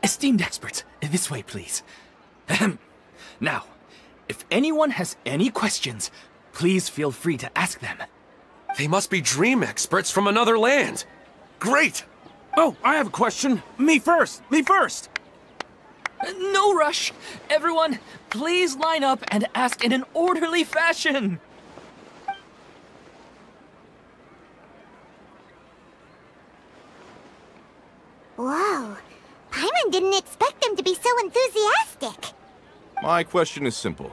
Esteemed experts, this way, please. Ahem. Now, if anyone has any questions, please feel free to ask them. They must be dream experts from another land. Great! Oh, I have a question. Me first! Me first! No rush. Everyone, please line up and ask in an orderly fashion. Whoa. Paimon didn't expect them to be so enthusiastic. My question is simple.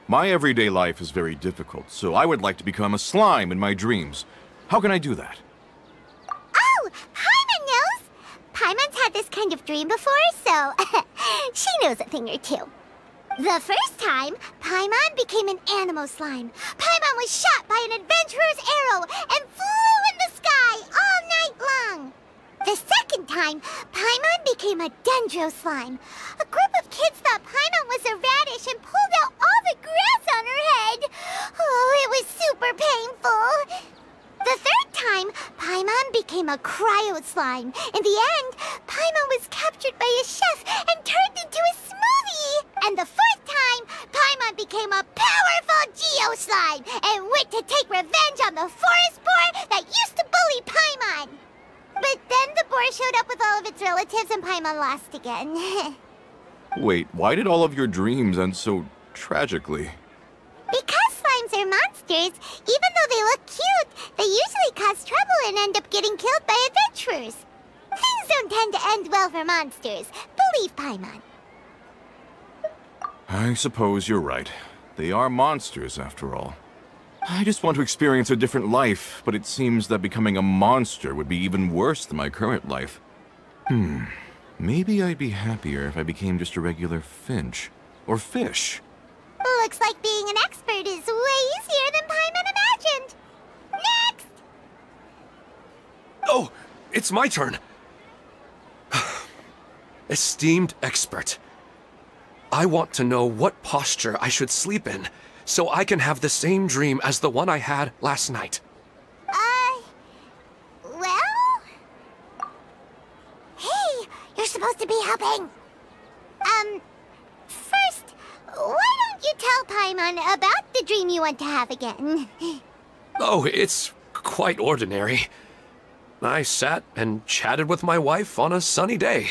My everyday life is very difficult, so I would like to become a slime in my dreams. How can I do that? Oh, Paimon knows! Paimon's had this kind of dream before, so she knows a thing or two. The first time, Paimon became an animal slime. Paimon was shot by an adventurer's arrow and flew in the sky all night long. The second time, Paimon became a dendro slime. A group of kids thought Paimon was a radish and pulled out all the grass on her head. Oh, it was super painful. The third time, Paimon became a cryo slime. In the end, Paimon was captured by a chef and turned into a smoothie. And the fourth time, Paimon became a powerful geo slime and went to take revenge on the forest boar that used to bully Paimon. But then the boar showed up with all of its relatives and Paimon lost again. Wait, why did all of your dreams end so tragically? Because slimes are monsters, even though they look cute, they usually cause trouble and end up getting killed by adventurers. Things don't tend to end well for monsters. Believe Paimon. I suppose you're right. They are monsters, after all. I just want to experience a different life, but it seems that becoming a monster would be even worse than my current life. Maybe I'd be happier if I became just a regular finch. Or fish. Looks like being an expert is way easier than Paimon imagined. Next! Oh, it's my turn. Esteemed expert, I want to know what posture I should sleep in, so I can have the same dream as the one I had last night. Well? Hey, you're supposed to be helping. First, why don't you tell Paimon about the dream you want to have again? Oh, it's quite ordinary. I sat and chatted with my wife on a sunny day,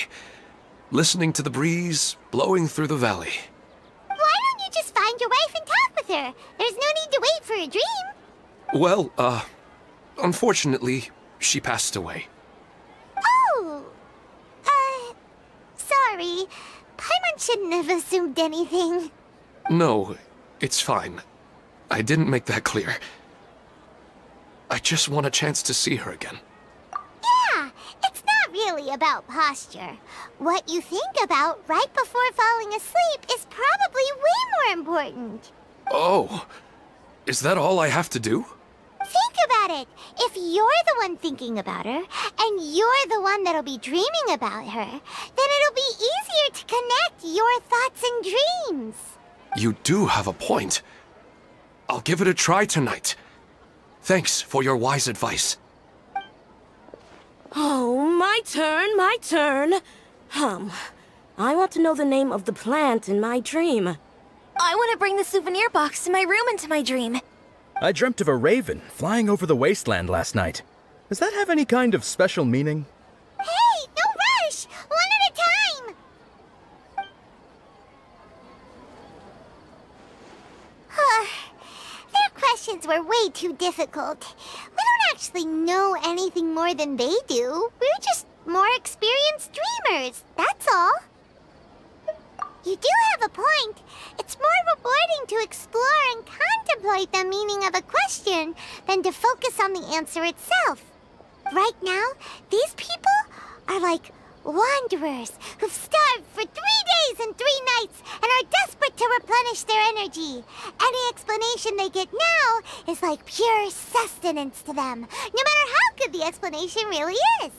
listening to the breeze blowing through the valley. Why don't you just find your wife and talk with her? There's no need to wait for a dream. Well, unfortunately, she passed away. Oh, sorry. Paimon shouldn't have assumed anything. No, it's fine. I didn't make that clear. I just want a chance to see her again. Yeah, it's not really about posture. What you think about right before falling asleep is probably way more important. Oh, is that all I have to do? Think about it. If you're the one thinking about her, and you're the one that'll be dreaming about her, then it'll be easier to connect your thoughts and dreams. You do have a point. I'll give it a try tonight. Thanks for your wise advice. Oh, my turn, my turn. I want to know the name of the plant in my dream. I want to bring the souvenir box to my room into my dream. I dreamt of a raven flying over the wasteland last night. Does that have any kind of special meaning? Hey, no rush! One at a time! Their questions were way too difficult. We don't actually know anything more than they do. We're just more experienced dreamers, that's all. You do have a point. It's more rewarding to explore and contemplate the meaning of a question than to focus on the answer itself. Right now, these people are like wanderers who've starved for 3 days and 3 nights and are desperate to replenish their energy. Any explanation they get now is like pure sustenance to them, no matter how good the explanation really is.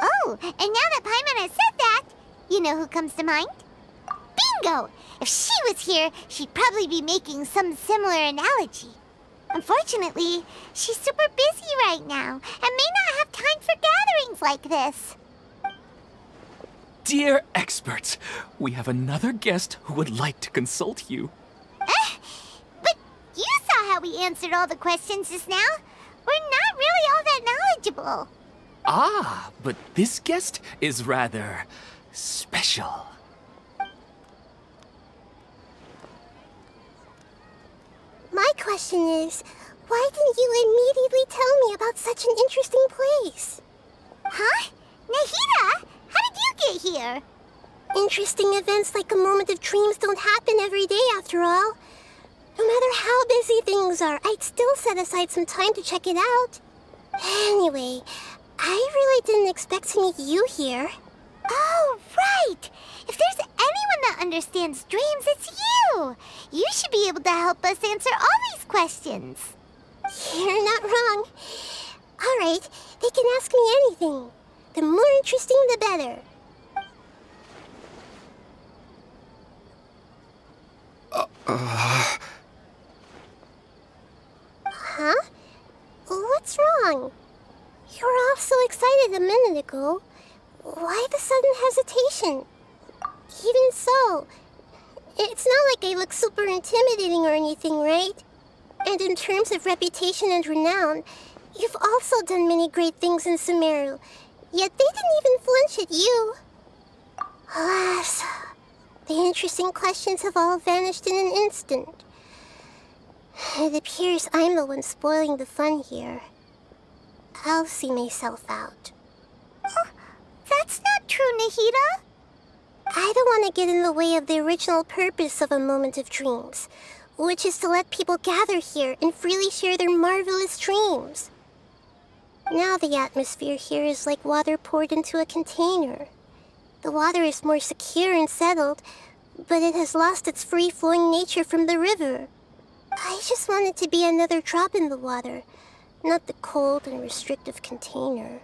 Oh, and now that Paimon has said that, you know who comes to mind? Bingo! If she was here, she'd probably be making some similar analogy. Unfortunately, she's super busy right now and may not have time for gatherings like this. Dear experts, we have another guest who would like to consult you. But you saw how we answered all the questions just now. We're not really all that knowledgeable. Ah, but this guest is rather special. My question is, why didn't you immediately tell me about such an interesting place? Huh? Nahida? How did you get here? Interesting events like a moment of dreams don't happen every day after all. No matter how busy things are, I'd still set aside some time to check it out. Anyway, I really didn't expect to meet you here. Oh, right! If there's anyone that understands dreams, it's you! You should be able to help us answer all these questions. You're not wrong. Alright, they can ask me anything. The more interesting, the better. Huh? What's wrong? You were all so excited a minute ago. Why the sudden hesitation? Even so, it's not like I look super intimidating or anything, right? And in terms of reputation and renown, you've also done many great things in Sumeru, yet they didn't even flinch at you. Alas, the interesting questions have all vanished in an instant. It appears I'm the one spoiling the fun here. I'll see myself out. Oh, that's not true, Nahida. I don't want to get in the way of the original purpose of a moment of dreams, which is to let people gather here and freely share their marvelous dreams. Now the atmosphere here is like water poured into a container. The water is more secure and settled, but it has lost its free-flowing nature from the river. I just want it to be another drop in the water, not the cold and restrictive container.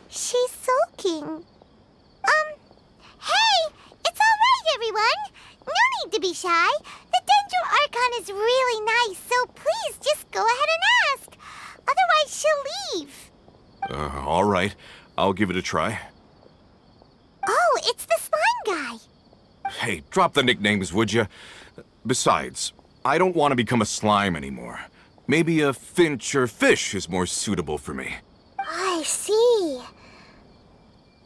She's sulking. Hey! It's all right, everyone! No need to be shy. The Dendro Archon is really nice, so please just go ahead and ask. Otherwise, she'll leave. All right. I'll give it a try. Oh, it's the slime guy. Hey, drop the nicknames, would you? Besides, I don't want to become a slime anymore. Maybe a finch or fish is more suitable for me. I see.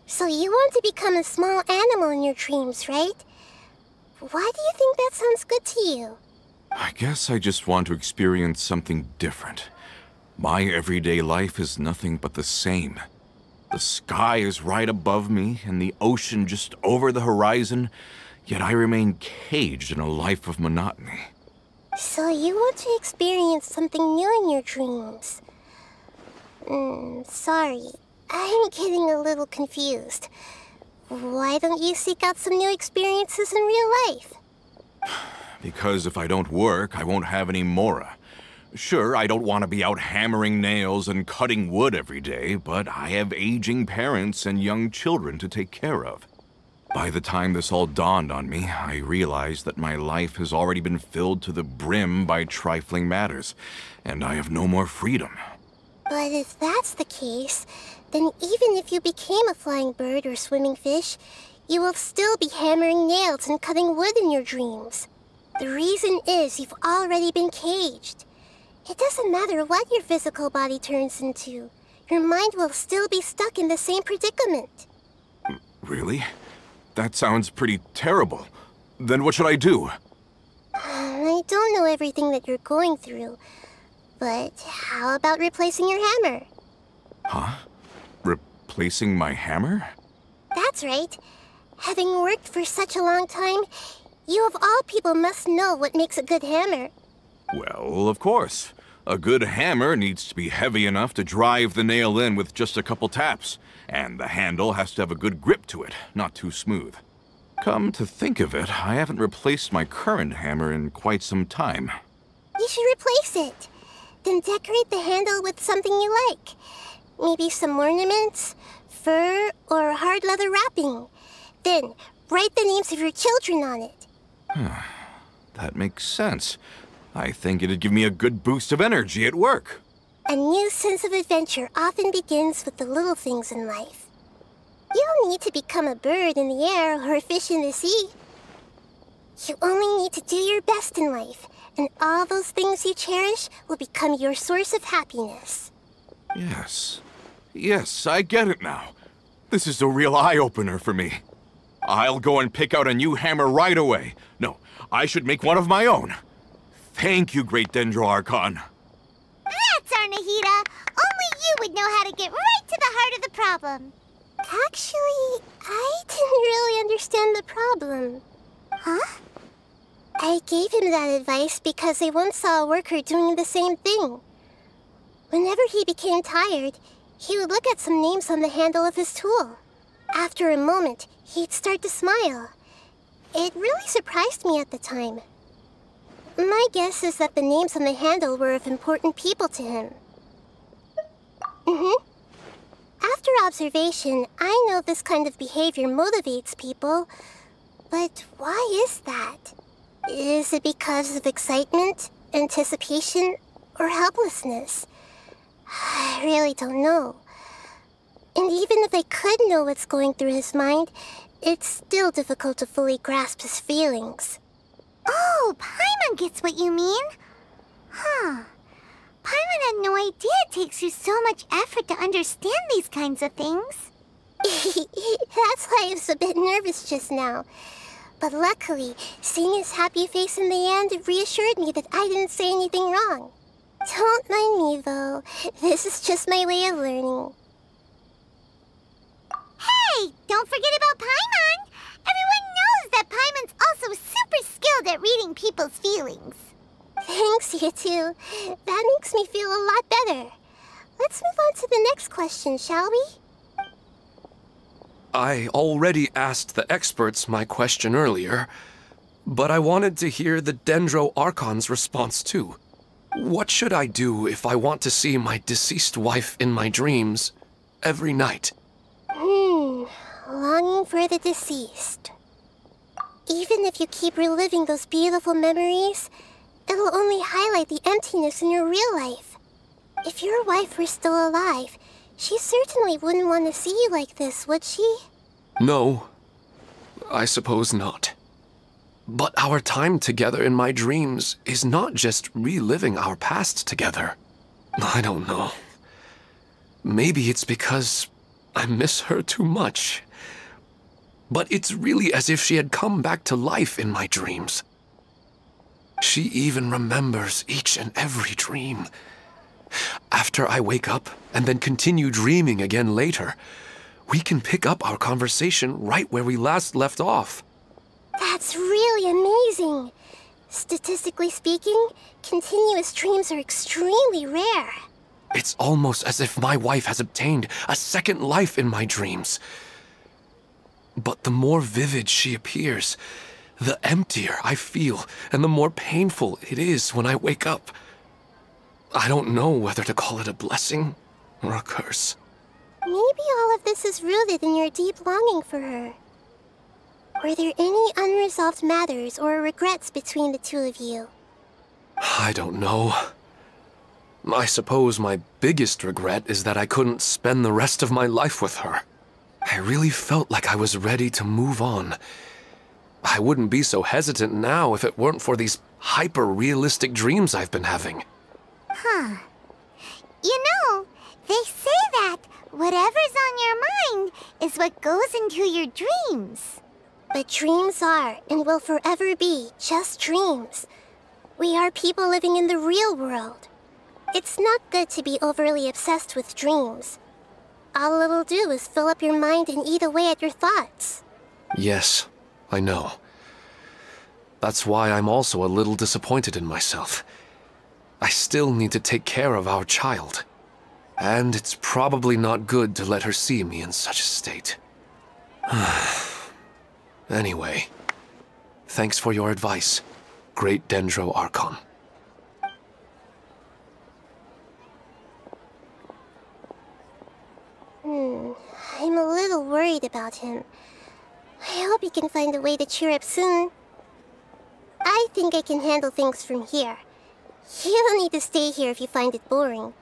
So you want to become a small animal in your dreams, right? Why do you think that sounds good to you? I guess I just want to experience something different. My everyday life is nothing but the same. The sky is right above me and the ocean just over the horizon, yet I remain caged in a life of monotony. So you want to experience something new in your dreams? Sorry. I'm getting a little confused. Why don't you seek out some new experiences in real life? Because if I don't work, I won't have any mora. Sure, I don't want to be out hammering nails and cutting wood every day, but I have aging parents and young children to take care of. By the time this all dawned on me, I realized that my life has already been filled to the brim by trifling matters, and I have no more freedom. But if that's the case, then even if you became a flying bird or swimming fish, you will still be hammering nails and cutting wood in your dreams. The reason is you've already been caged. It doesn't matter what your physical body turns into. Your mind will still be stuck in the same predicament. Really? That sounds pretty terrible. Then what should I do? I don't know everything that you're going through, but how about replacing your hammer? Huh? Replacing my hammer? That's right. Having worked for such a long time, you of all people must know what makes a good hammer. Well, of course. A good hammer needs to be heavy enough to drive the nail in with just a couple taps, and the handle has to have a good grip to it, not too smooth. Come to think of it, I haven't replaced my current hammer in quite some time. You should replace it. Then decorate the handle with something you like. Maybe some ornaments, fur, or hard leather wrapping. Then, write the names of your children on it. That makes sense. I think it'd give me a good boost of energy at work. A new sense of adventure often begins with the little things in life. You don't need to become a bird in the air or a fish in the sea. You only need to do your best in life, and all those things you cherish will become your source of happiness. Yes. Yes, I get it now. This is a real eye-opener for me. I'll go and pick out a new hammer right away. No, I should make one of my own. Thank you, Great Dendro-Archon. That's our Nahida. Only you would know how to get right to the heart of the problem. Actually, I didn't really understand the problem. Huh? I gave him that advice because I once saw a worker doing the same thing. Whenever he became tired, he would look at some names on the handle of his tool. After a moment, he'd start to smile. It really surprised me at the time. My guess is that the names on the handle were of important people to him. After observation, I know this kind of behavior motivates people. But why is that? Is it because of excitement, anticipation, or helplessness? I really don't know. And even if I could know what's going through his mind, it's still difficult to fully grasp his feelings. Oh, Paimon gets what you mean. Huh. Paimon had no idea it takes you so much effort to understand these kinds of things. That's why I was a bit nervous just now. But luckily, seeing his happy face in the end reassured me that I didn't say anything wrong. Don't mind me, though. This is just my way of learning. Hey, don't forget about Paimon! Everyone knows that Paimon's also super skilled at reading people's feelings. Thanks, you two. That makes me feel a lot better. Let's move on to the next question, shall we? I already asked the experts my question earlier, but I wanted to hear the Dendro-Archon's response too. What should I do if I want to see my deceased wife in my dreams every night? Longing for the deceased. Even if you keep reliving those beautiful memories, it'll only highlight the emptiness in your real life. If your wife were still alive, she certainly wouldn't want to see you like this, would she? No, I suppose not. But our time together in my dreams is not just reliving our past together. I don't know. Maybe it's because I miss her too much. But it's really as if she had come back to life in my dreams. She even remembers each and every dream. After I wake up and then continue dreaming again later, we can pick up our conversation right where we last left off. That's really amazing. Statistically speaking, continuous dreams are extremely rare. It's almost as if my wife has obtained a second life in my dreams. But the more vivid she appears, the emptier I feel and the more painful it is when I wake up. I don't know whether to call it a blessing or a curse. Maybe all of this is rooted in your deep longing for her. Were there any unresolved matters or regrets between the two of you? I don't know. I suppose my biggest regret is that I couldn't spend the rest of my life with her. I really felt like I was ready to move on. I wouldn't be so hesitant now if it weren't for these hyper-realistic dreams I've been having. Huh. You know, they say that whatever's on your mind is what goes into your dreams. But dreams are, and will forever be, just dreams. We are people living in the real world. It's not good to be overly obsessed with dreams. All it'll do is fill up your mind and eat away at your thoughts. Yes, I know. That's why I'm also a little disappointed in myself. I still need to take care of our child. And it's probably not good to let her see me in such a state. Anyway, thanks for your advice, Great Dendro-Archon. I'm a little worried about him. I hope he can find a way to cheer up soon. I think I can handle things from here. You don't need to stay here if you find it boring.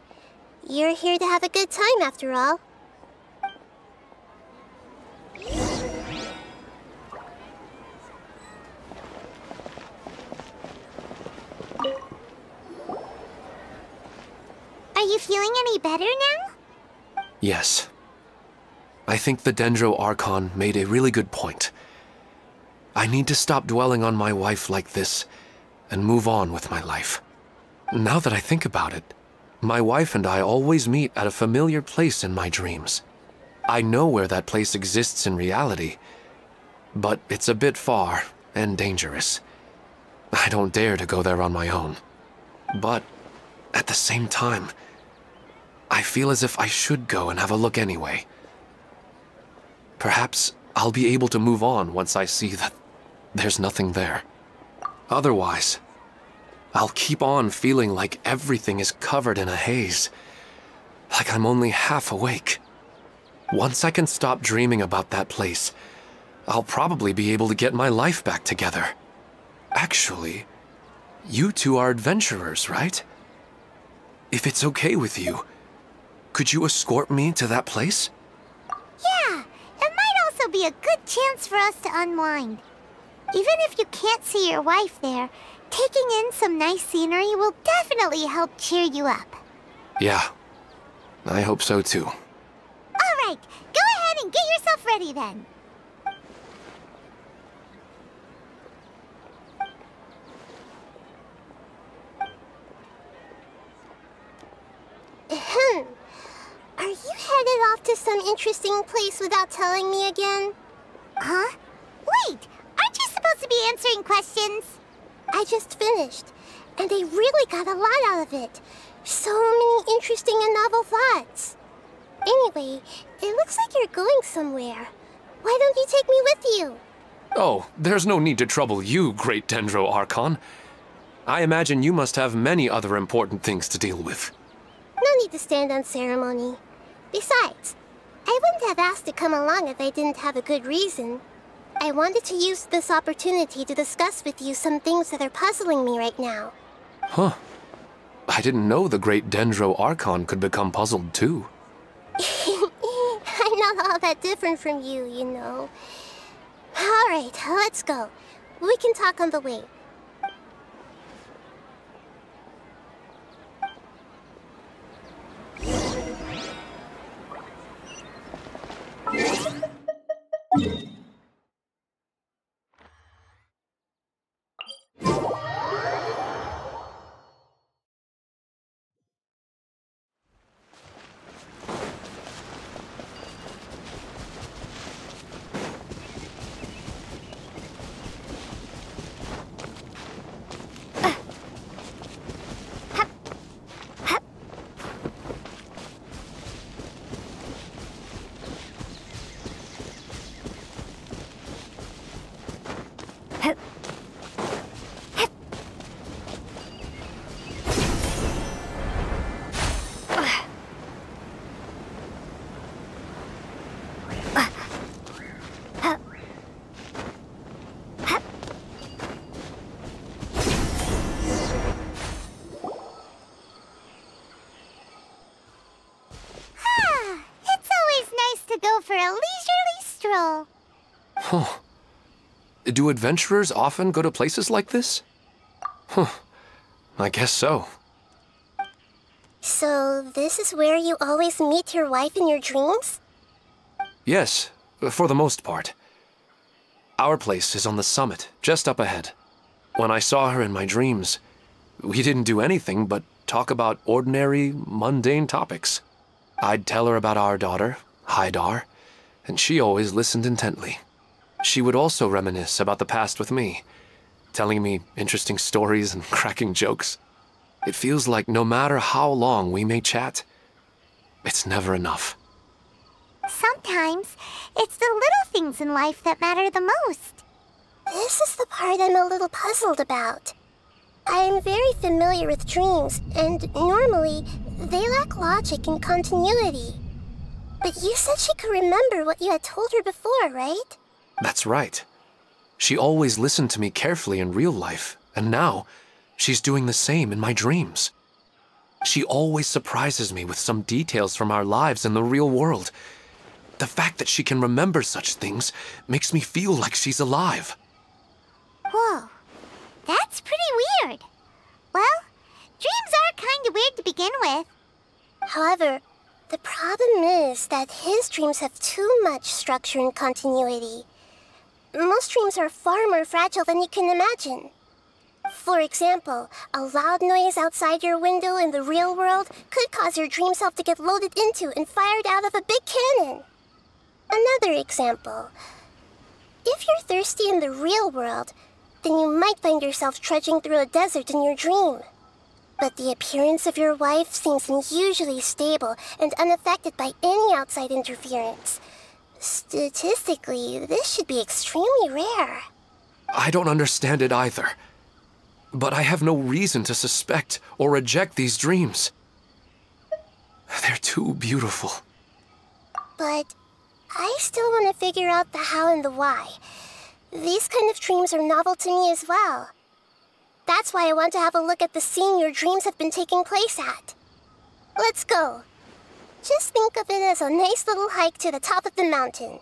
You're here to have a good time, after all. you feeling any better now? Yes. I think the Dendro Archon made a really good point. I need to stop dwelling on my wife like this and move on with my life. Now that I think about it, my wife and I always meet at a familiar place in my dreams. I know where that place exists in reality, but it's a bit far and dangerous. I don't dare to go there on my own. But at the same time, I feel as if I should go and have a look anyway. Perhaps I'll be able to move on once I see that there's nothing there. Otherwise, I'll keep on feeling like everything is covered in a haze, like I'm only half awake. Once I can stop dreaming about that place, I'll probably be able to get my life back together. Actually, you two are adventurers, right? If it's okay with you, could you escort me to that place? Yeah, it might also be a good chance for us to unwind. Even if you can't see your wife there, taking in some nice scenery will definitely help cheer you up. Yeah, I hope so too. All right, go ahead and get yourself ready then. Are you headed off to some interesting place without telling me again? Huh? Wait, aren't you supposed to be answering questions? I just finished, and I really got a lot out of it. So many interesting and novel thoughts. Anyway, it looks like you're going somewhere. Why don't you take me with you? Oh, there's no need to trouble you, great Dendro Archon. I imagine you must have many other important things to deal with. No need to stand on ceremony. Besides, I wouldn't have asked to come along if I didn't have a good reason. I wanted to use this opportunity to discuss with you some things that are puzzling me right now. Huh. I didn't know the great Dendro Archon could become puzzled too. I'm not all that different from you, you know. Alright, let's go. We can talk on the way. For a leisurely stroll. Huh. Do adventurers often go to places like this? Huh. I guess so. So, this is where you always meet your wife in your dreams? Yes, for the most part. Our place is on the summit, just up ahead. When I saw her in my dreams, we didn't do anything but talk about ordinary, mundane topics. I'd tell her about our daughter, Haidar, and she always listened intently. She would also reminisce about the past with me, telling me interesting stories and cracking jokes. It feels like no matter how long we may chat, it's never enough. Sometimes, it's the little things in life that matter the most. This is the part I'm a little puzzled about. I am very familiar with dreams, and normally, they lack logic and continuity. But you said she could remember what you had told her before, right? That's right. She always listened to me carefully in real life, and now she's doing the same in my dreams. She always surprises me with some details from our lives in the real world. The fact that she can remember such things makes me feel like she's alive. Whoa, that's pretty weird. Well, dreams are kind of weird to begin with. However, the problem is that his dreams have too much structure and continuity. Most dreams are far more fragile than you can imagine. For example, a loud noise outside your window in the real world could cause your dream self to get loaded into and fired out of a big cannon. Another example. If you're thirsty in the real world, then you might find yourself trudging through a desert in your dream. But the appearance of your wife seems unusually stable and unaffected by any outside interference. Statistically, this should be extremely rare. I don't understand it either. But I have no reason to suspect or reject these dreams. They're too beautiful. But I still want to figure out the how and the why. These kind of dreams are novel to me as well. That's why I want to have a look at the scene your dreams have been taking place at. Let's go. Just think of it as a nice little hike to the top of the mountain.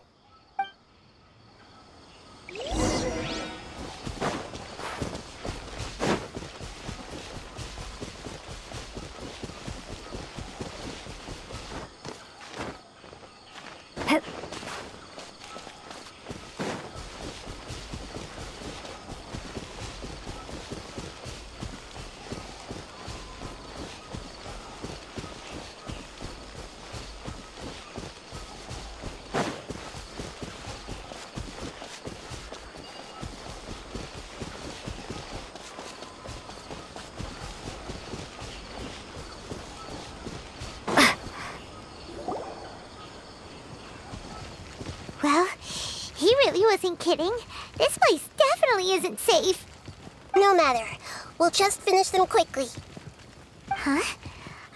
Well, he really wasn't kidding. This place definitely isn't safe. No matter. We'll just finish them quickly. Huh?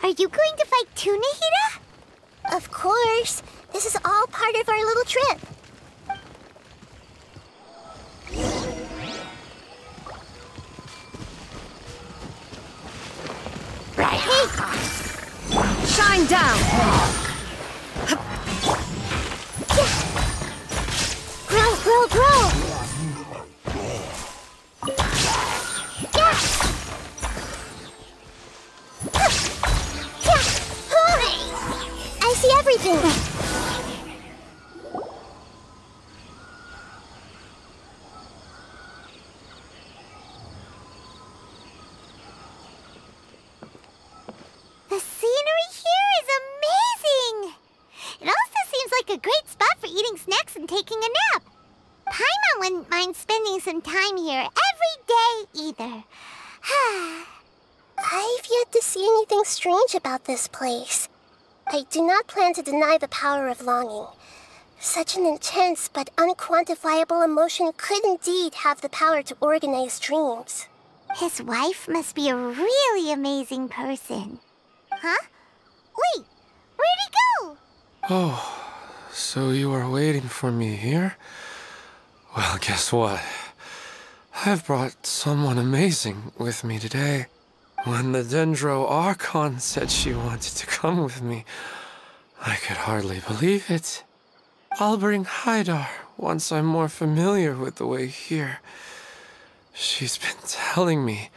Are you going to fight too, Nahida? Of course. This is all part of our little trip. Hey! Shine down! Grow, grow! I see everything! The scenery here is amazing! It also seems like a great spot for eating snacks and taking a nap. Paimon wouldn't mind spending some time here every day either. I've yet to see anything strange about this place. I do not plan to deny the power of longing. Such an intense but unquantifiable emotion could indeed have the power to organize dreams. His wife must be a really amazing person. Huh? Wait, where'd he go? Oh, so you are waiting for me here? Well, guess what? I've brought someone amazing with me today. When the Dendro Archon said she wanted to come with me, I could hardly believe it. I'll bring Haidar once I'm more familiar with the way here. She's been telling me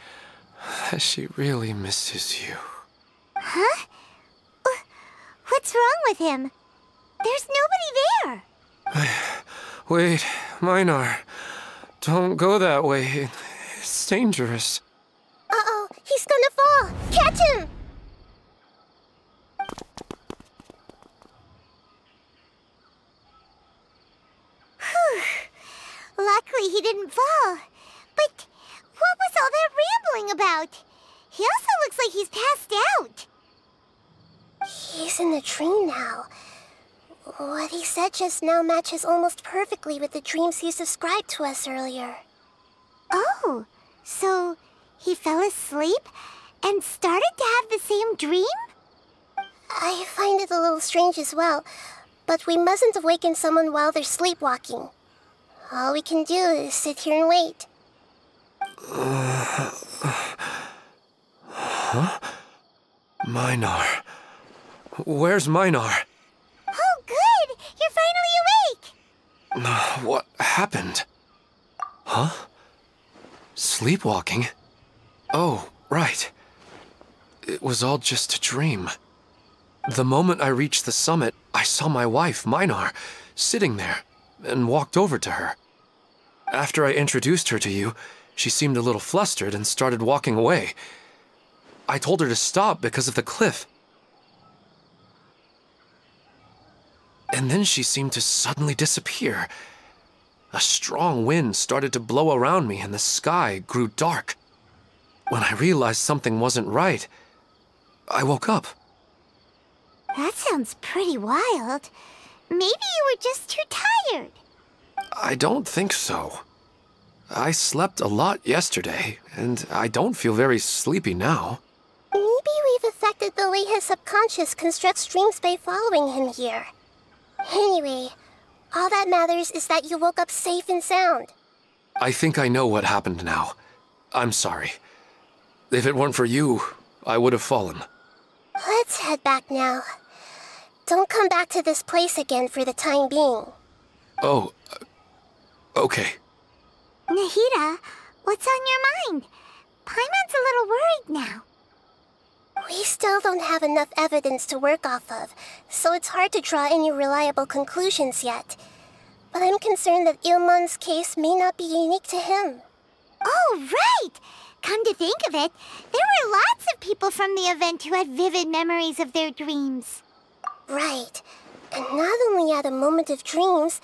that she really misses you. Huh? What's wrong with him? There's nobody there. Wait, Minar. Don't go that way. It's dangerous. Uh-oh, he's gonna fall! Catch him! Whew. Luckily he didn't fall. But what was all that rambling about? He also looks like he's passed out. He's in a dream now. What he said just now matches almost perfectly with the dreams he's described to us earlier. Oh, so he fell asleep and started to have the same dream? I find it a little strange as well, but we mustn't awaken someone while they're sleepwalking. All we can do is sit here and wait. Huh? Minar. Where's Minar? Oh, good! You're finally awake! What happened? Huh? Sleepwalking? Oh, right. It was all just a dream. The moment I reached the summit, I saw my wife, Minar, sitting there, and walked over to her. After I introduced her to you, she seemed a little flustered and started walking away. I told her to stop because of the cliff. And then she seemed to suddenly disappear. A strong wind started to blow around me and the sky grew dark. When I realized something wasn't right, I woke up. That sounds pretty wild. Maybe you were just too tired. I don't think so. I slept a lot yesterday, and I don't feel very sleepy now. Maybe we've affected the way his subconscious constructs dreams by following him here. Anyway, all that matters is that you woke up safe and sound. I think I know what happened now. I'm sorry. If it weren't for you, I would have fallen. Let's head back now. Don't come back to this place again for the time being. Oh, okay. Nahida, what's on your mind? Paimon's a little worried now. We still don't have enough evidence to work off of, so it's hard to draw any reliable conclusions yet. But I'm concerned that Ilmon's case may not be unique to him. Oh, right! Come to think of it, there were lots of people from the event who had vivid memories of their dreams. Right. And not only at a moment of dreams,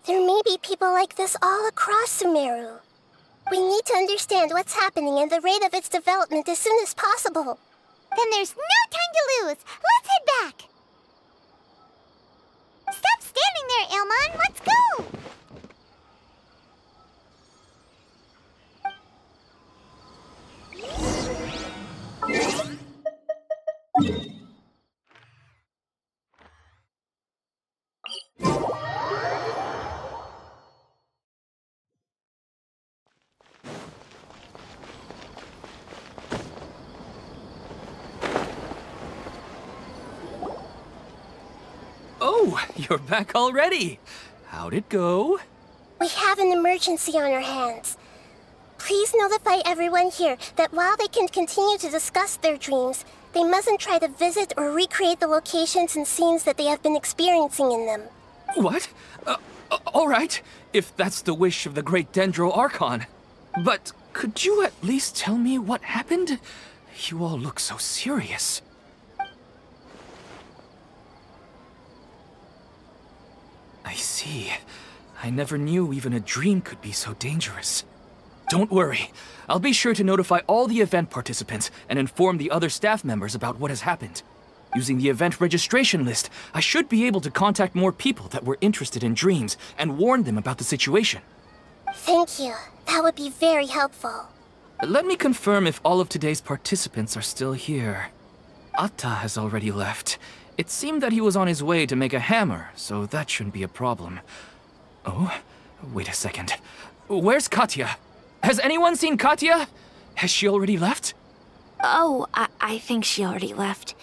there may be people like this all across Sumeru. We need to understand what's happening and the rate of its development as soon as possible. Then there's no time to lose. Let's head back. Stop standing there, Ilmon. Let's go. Oh, you're back already. How'd it go? We have an emergency on our hands. Please notify everyone here that while they can continue to discuss their dreams, they mustn't try to visit or recreate the locations and scenes that they have been experiencing in them. What? All right, if that's the wish of the great Dendro Archon. But could you at least tell me what happened? You all look so serious. I see. I never knew even a dream could be so dangerous. Don't worry. I'll be sure to notify all the event participants and inform the other staff members about what has happened. Using the event registration list, I should be able to contact more people that were interested in dreams and warn them about the situation. Thank you. That would be very helpful. Let me confirm if all of today's participants are still here. Atta has already left. It seemed that he was on his way to make a hammer, so that shouldn't be a problem. Oh, wait a second. Where's Katya? Has anyone seen Katya? Has she already left? Oh, I think she already left.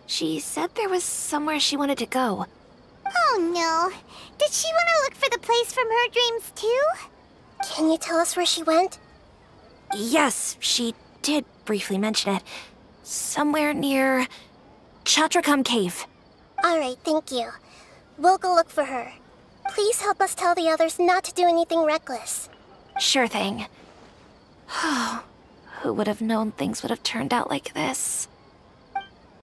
She said there was somewhere she wanted to go. Oh no. Did she want to look for the place from her dreams too? Can you tell us where she went? Yes, she did briefly mention it. Somewhere near Chatrakam Cave. Alright, thank you. We'll go look for her. Please help us tell the others not to do anything reckless. Sure thing. Who would have known things would have turned out like this?